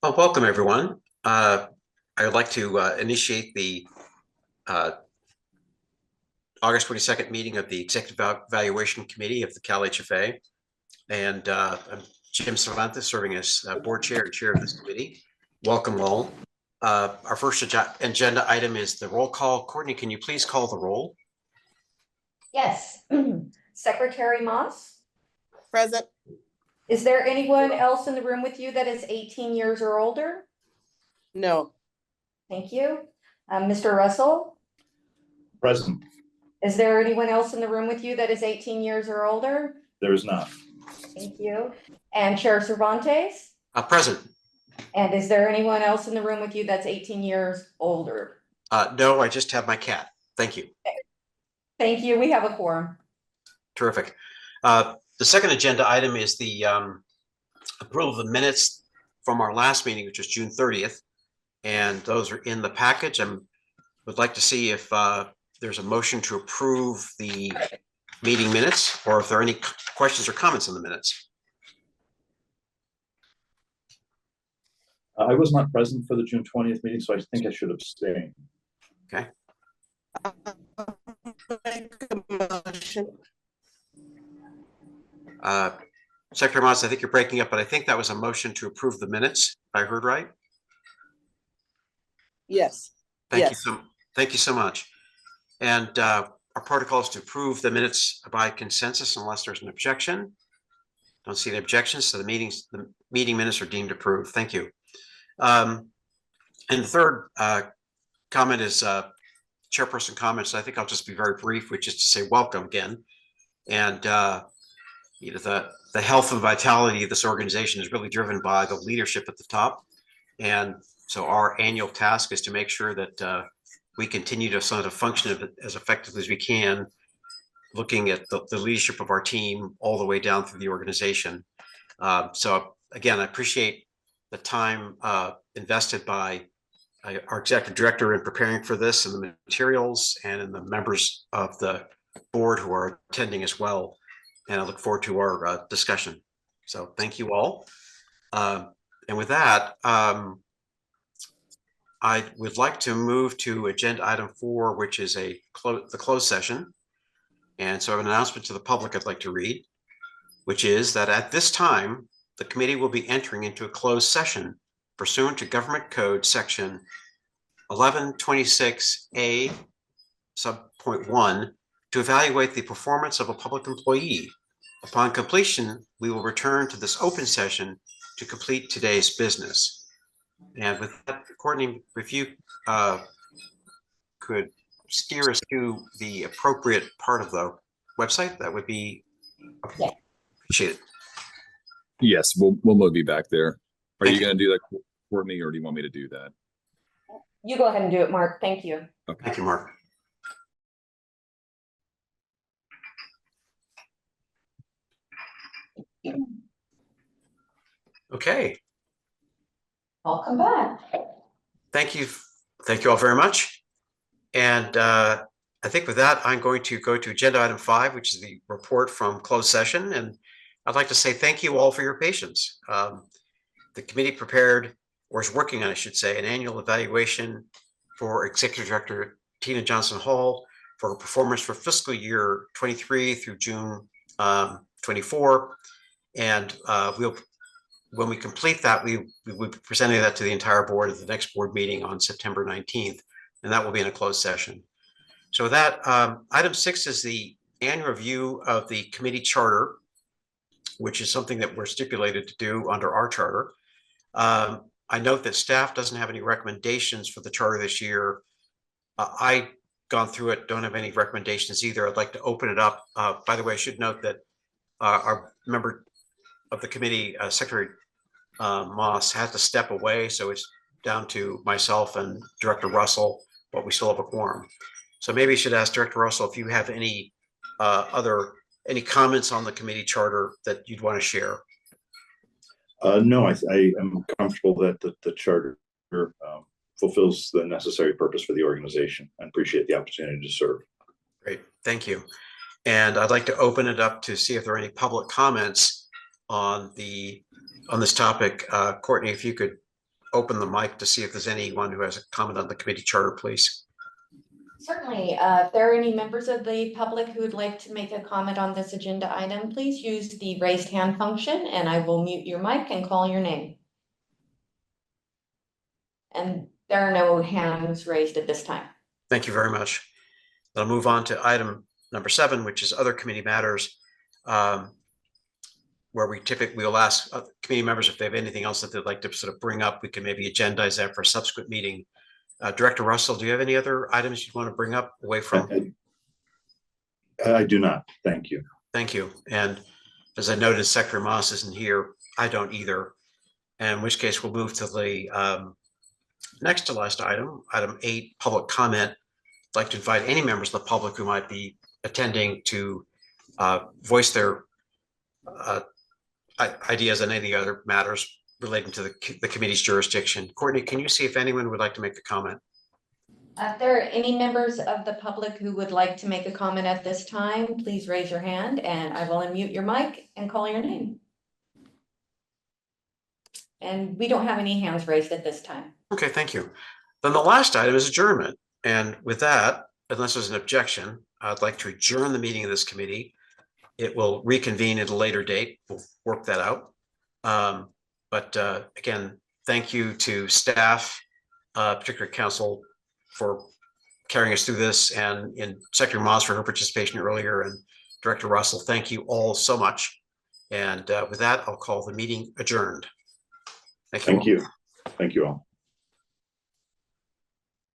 Well, welcome everyone. I would like to initiate the uh, August 22nd meeting of the Executive Evaluation Committee of the CalHFA. And I'm Jim Cervantes, serving as board chair and chair of this committee. Welcome all. Our first agenda item is the roll call. Courtney, can you please call the roll? Yes. Secretary Moss? Present. Is there anyone else in the room with you that is 18 years or older? No. Thank you. Mr. Russell? Present. Is there anyone else in the room with you that is 18 years or older? There is not. Thank you. And Chair Cervantes? Present. And is there anyone else in the room with you that's 18 years older? No, I just have my cat. Thank you. Thank you. We have a quorum. Terrific. The second agenda item is the approval of the minutes from our last meeting, which was June 30th. And those are in the package. I would like to see if there's a motion to approve the meeting minutes, or if there are any questions or comments on the minutes. I was not present for the June 20th meeting, so I think I should abstain. Okay. Secretary Moss, I think you're breaking up, but I think that was a motion to approve the minutes, if I heard right. Yes. Thank you so much. And our protocol is to approve the minutes by consensus unless there's an objection. Don't see the objections, so the meeting minutes are deemed approved. Thank you. And the third comment is chairperson comments. I think I'll just be very brief, which is to say welcome again. And you know, the health and vitality of this organization is really driven by the leadership at the top. And so our annual task is to make sure that we continue to sort of function as effectively as we can, looking at the leadership of our team all the way down through the organization. So again, I appreciate the time invested by our executive director in preparing for this, and the materials, and in the members of the board who are attending as well. And I look forward to our discussion. So thank you all. And with that, I would like to move to agenda item 4, which is the closed session. And so I have an announcement to the public I'd like to read, which is that at this time, the committee will be entering into a closed session pursuant to Government Code Section 1126A sub.1 to evaluate the performance of a public employee. Upon completion, we will return to this open session to complete today's business. And with that, Courtney, if you could steer us to the appropriate part of the website, that would be appreciated. Yes, we'll move you back there. Are you going to do that, Courtney, or do you want me to do that? You go ahead and do it, Mark. Thank you. Okay. Thank you, Mark. Okay. Welcome back. Thank you. Thank you all very much. And I think with that, I'm going to go to agenda item 5, which is the report from closed session. And I'd like to say thank you all for your patience. The committee prepared, or is working on, I should say, an annual evaluation for Executive Director Tina Johnson Hall for her performance for fiscal year 23 through June 24. And when we complete that, we will be presenting that to the entire board at the next board meeting on September 19th, and that will be in a closed session. So with that, item 6 is the annual review of the committee charter, which is something that we're stipulated to do under our charter. I note that staff doesn't have any recommendations for the charter this year. I've gone through it, don't have any recommendations either. I'd like to open it up. By the way, I should note that our member of the committee, Secretary Moss, had to step away, so it's down to myself and Director Russell, but we still have a quorum. So maybe I should ask Director Russell if you have any any comments on the committee charter that you'd want to share. No, I am comfortable that the charter fulfills the necessary purpose for the organization, and appreciate the opportunity to serve. Great, thank you. And I'd like to open it up to see if there are any public comments on this topic. Courtney, if you could open the mic to see if there's anyone who has a comment on the committee charter, please. Certainly, if there are any members of the public who would like to make a comment on this agenda item, please use the raised hand function and I will mute your mic and call your name. And there are no hands raised at this time. Thank you very much. I'll move on to item number 7, which is other committee matters, where we'll ask committee members if they have anything else that they'd like to sort of bring up. We can maybe agendize that for a subsequent meeting. Director Russell, do you have any other items you want to bring up away from? I do not. Thank you. Thank you. And as I noted, Secretary Moss isn't here. I don't either. In which case we'll move to the next to last item, item 8, public comment. I'd like to invite any members of the public who might be attending to voice their ideas on any other matters relating to the committee's jurisdiction. Courtney, can you see if anyone would like to make a comment? If there are any members of the public who would like to make a comment at this time, please raise your hand and I will unmute your mic and call your name. And we don't have any hands raised at this time. Okay, thank you. Then the last item is adjournment. And with that, unless there's an objection, I'd like to adjourn the meeting of this committee. It will reconvene at a later date. We'll work that out. But again, thank you to staff, particularly council, for carrying us through this, and in Secretary Moss for her participation earlier, and Director Russell, thank you all so much. And with that, I'll call the meeting adjourned. Thank you. Thank you. Thank you all.